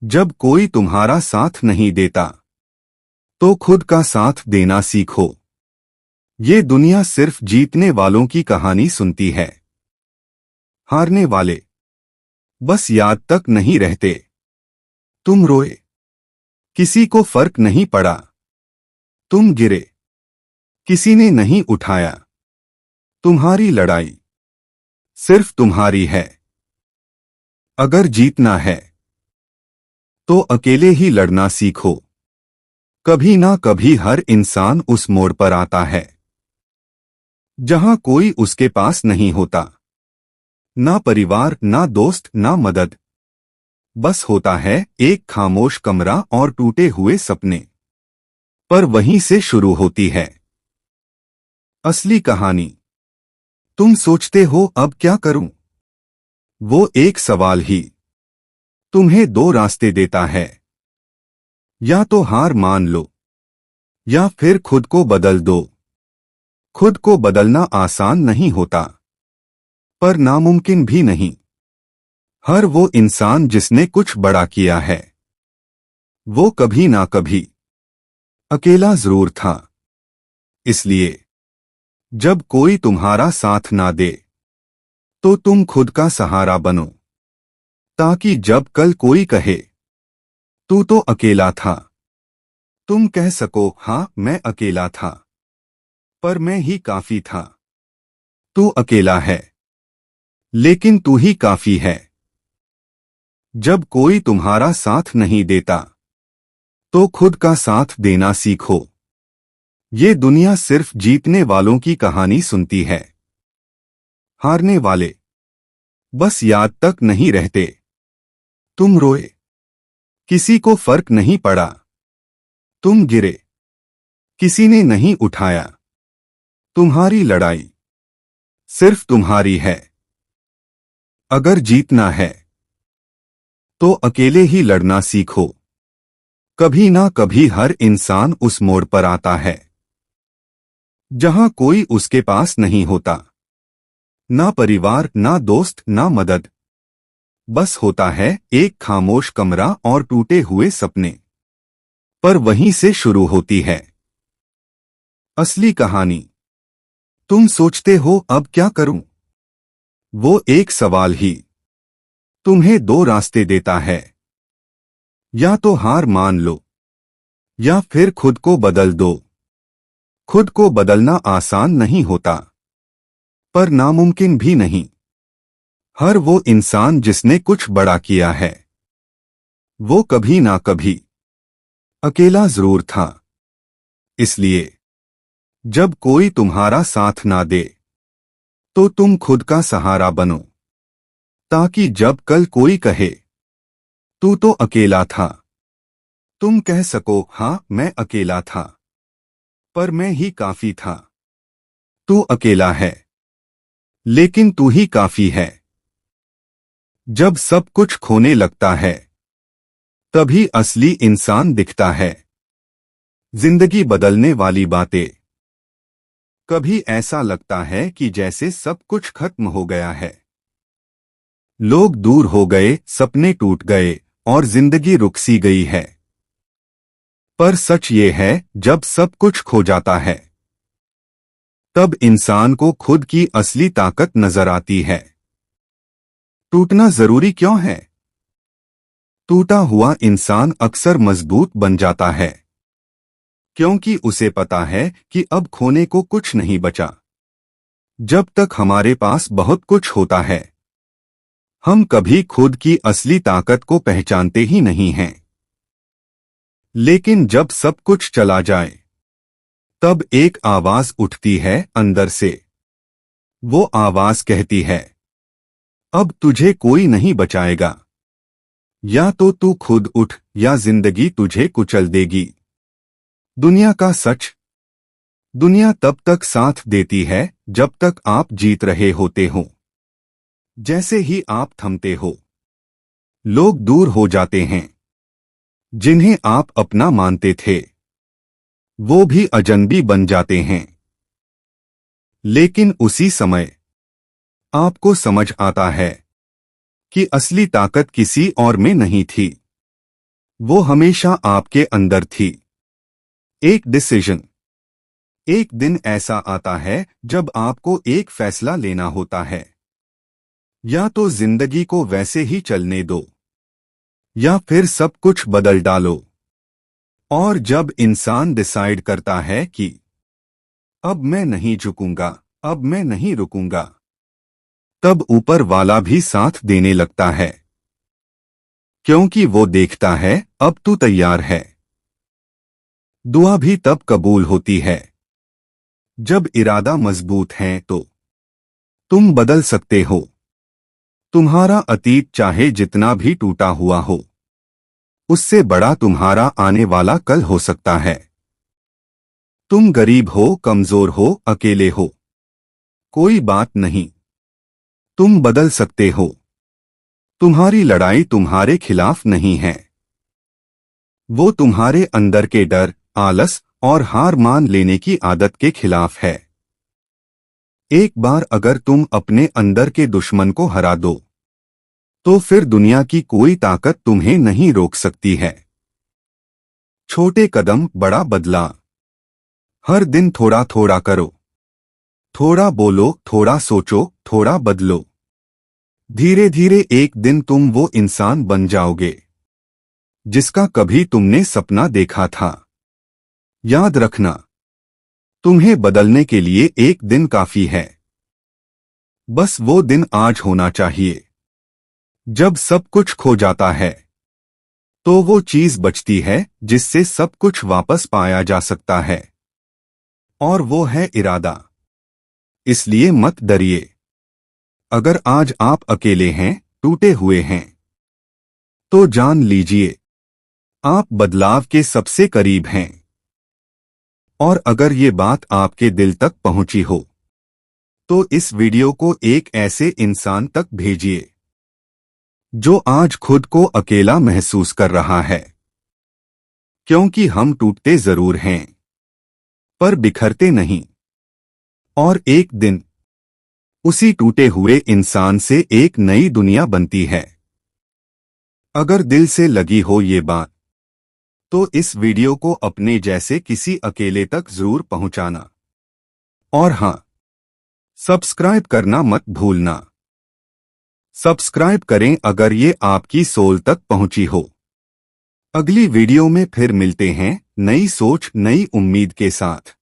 जब कोई तुम्हारा साथ नहीं देता तो खुद का साथ देना सीखो। ये दुनिया सिर्फ जीतने वालों की कहानी सुनती है। हारने वाले बस याद तक नहीं रहते। तुम रोए, किसी को फर्क नहीं पड़ा। तुम गिरे, किसी ने नहीं उठाया। तुम्हारी लड़ाई सिर्फ तुम्हारी है। अगर जीतना है तो अकेले ही लड़ना सीखो। कभी ना कभी हर इंसान उस मोड़ पर आता है जहां कोई उसके पास नहीं होता। ना परिवार, ना दोस्त, ना मदद। बस होता है एक खामोश कमरा और टूटे हुए सपने। पर वहीं से शुरू होती है असली कहानी। तुम सोचते हो अब क्या करूं? वो एक सवाल ही तुम्हें दो रास्ते देता है। या तो हार मान लो या फिर खुद को बदल दो। खुद को बदलना आसान नहीं होता, पर नामुमकिन भी नहीं। हर वो इंसान जिसने कुछ बड़ा किया है वो कभी ना कभी अकेला जरूर था। इसलिए जब कोई तुम्हारा साथ ना दे तो तुम खुद का सहारा बनो, ताकि जब कल कोई कहे तू तो अकेला था, तुम कह सको हाँ मैं अकेला था, पर मैं ही काफी था। तू अकेला है लेकिन तू ही काफी है। जब कोई तुम्हारा साथ नहीं देता तो खुद का साथ देना सीखो। ये दुनिया सिर्फ जीतने वालों की कहानी सुनती है। हारने वाले बस याद तक नहीं रहते। तुम रोए, किसी को फर्क नहीं पड़ा। तुम गिरे, किसी ने नहीं उठाया। तुम्हारी लड़ाई सिर्फ तुम्हारी है। अगर जीतना है तो अकेले ही लड़ना सीखो। कभी ना कभी हर इंसान उस मोड़ पर आता है जहां कोई उसके पास नहीं होता। ना परिवार, ना दोस्त, ना मदद। बस होता है एक खामोश कमरा और टूटे हुए सपने। पर वहीं से शुरू होती है असली कहानी। तुम सोचते हो अब क्या करूं? वो एक सवाल ही तुम्हें दो रास्ते देता है। या तो हार मान लो या फिर खुद को बदल दो। खुद को बदलना आसान नहीं होता, पर नामुमकिन भी नहीं। हर वो इंसान जिसने कुछ बड़ा किया है वो कभी ना कभी अकेला जरूर था। इसलिए जब कोई तुम्हारा साथ ना दे तो तुम खुद का सहारा बनो, ताकि जब कल कोई कहे तू तो अकेला था, तुम कह सको हाँ मैं अकेला था, पर मैं ही काफी था। तू अकेला है लेकिन तू ही काफी है। जब सब कुछ खोने लगता है तभी असली इंसान दिखता है। जिंदगी बदलने वाली बातें। कभी ऐसा लगता है कि जैसे सब कुछ खत्म हो गया है। लोग दूर हो गए, सपने टूट गए और जिंदगी रुक सी गई है। पर सच ये है, जब सब कुछ खो जाता है तब इंसान को खुद की असली ताकत नजर आती है। टूटना जरूरी क्यों है? टूटा हुआ इंसान अक्सर मजबूत बन जाता है, क्योंकि उसे पता है कि अब खोने को कुछ नहीं बचा। जब तक हमारे पास बहुत कुछ होता है हम कभी खुद की असली ताकत को पहचानते ही नहीं हैं। लेकिन जब सब कुछ चला जाए तब एक आवाज उठती है अंदर से। वो आवाज कहती है अब तुझे कोई नहीं बचाएगा। या तो तू खुद उठ या जिंदगी तुझे कुचल देगी। दुनिया का सच। दुनिया तब तक साथ देती है जब तक आप जीत रहे होते हो। जैसे ही आप थमते हो लोग दूर हो जाते हैं। जिन्हें आप अपना मानते थे वो भी अजनबी बन जाते हैं। लेकिन उसी समय आपको समझ आता है कि असली ताकत किसी और में नहीं थी। वो हमेशा आपके अंदर थी। एक डिसीजन। एक दिन ऐसा आता है जब आपको एक फैसला लेना होता है। या तो जिंदगी को वैसे ही चलने दो, या फिर सब कुछ बदल डालो। और जब इंसान डिसाइड करता है कि अब मैं नहीं झुकूंगा, अब मैं नहीं रुकूंगा, तब ऊपर वाला भी साथ देने लगता है, क्योंकि वो देखता है अब तू तैयार है। दुआ भी तब कबूल होती है जब इरादा मजबूत है। तो तुम बदल सकते हो। तुम्हारा अतीत चाहे जितना भी टूटा हुआ हो, उससे बड़ा तुम्हारा आने वाला कल हो सकता है। तुम गरीब हो, कमजोर हो, अकेले हो, कोई बात नहीं, तुम बदल सकते हो। तुम्हारी लड़ाई तुम्हारे खिलाफ नहीं है, वो तुम्हारे अंदर के डर, आलस और हार मान लेने की आदत के खिलाफ है। एक बार अगर तुम अपने अंदर के दुश्मन को हरा दो, तो फिर दुनिया की कोई ताकत तुम्हें नहीं रोक सकती है। छोटे कदम, बड़ा बदला। हर दिन थोड़ा थोड़ा करो, थोड़ा बोलो, थोड़ा सोचो, थोड़ा बदलो। धीरे धीरे एक दिन तुम वो इंसान बन जाओगे जिसका कभी तुमने सपना देखा था। याद रखना, तुम्हें बदलने के लिए एक दिन काफी है। बस वो दिन आज होना चाहिए जब सब कुछ खो जाता है, तो वो चीज बचती है जिससे सब कुछ वापस पाया जा सकता है। और वो है इरादा। इसलिए मत डरिए। अगर आज आप अकेले हैं, टूटे हुए हैं, तो जान लीजिए आप बदलाव के सबसे करीब हैं। और अगर ये बात आपके दिल तक पहुंची हो, तो इस वीडियो को एक ऐसे इंसान तक भेजिए जो आज खुद को अकेला महसूस कर रहा है। क्योंकि हम टूटते जरूर हैं, पर बिखरते नहीं। और एक दिन उसी टूटे हुए इंसान से एक नई दुनिया बनती है। अगर दिल से लगी हो ये बात, तो इस वीडियो को अपने जैसे किसी अकेले तक जरूर पहुंचाना। और हां, सब्सक्राइब करना मत भूलना। सब्सक्राइब करें अगर ये आपकी सोल तक पहुंची हो। अगली वीडियो में फिर मिलते हैं, नई सोच, नई उम्मीद के साथ।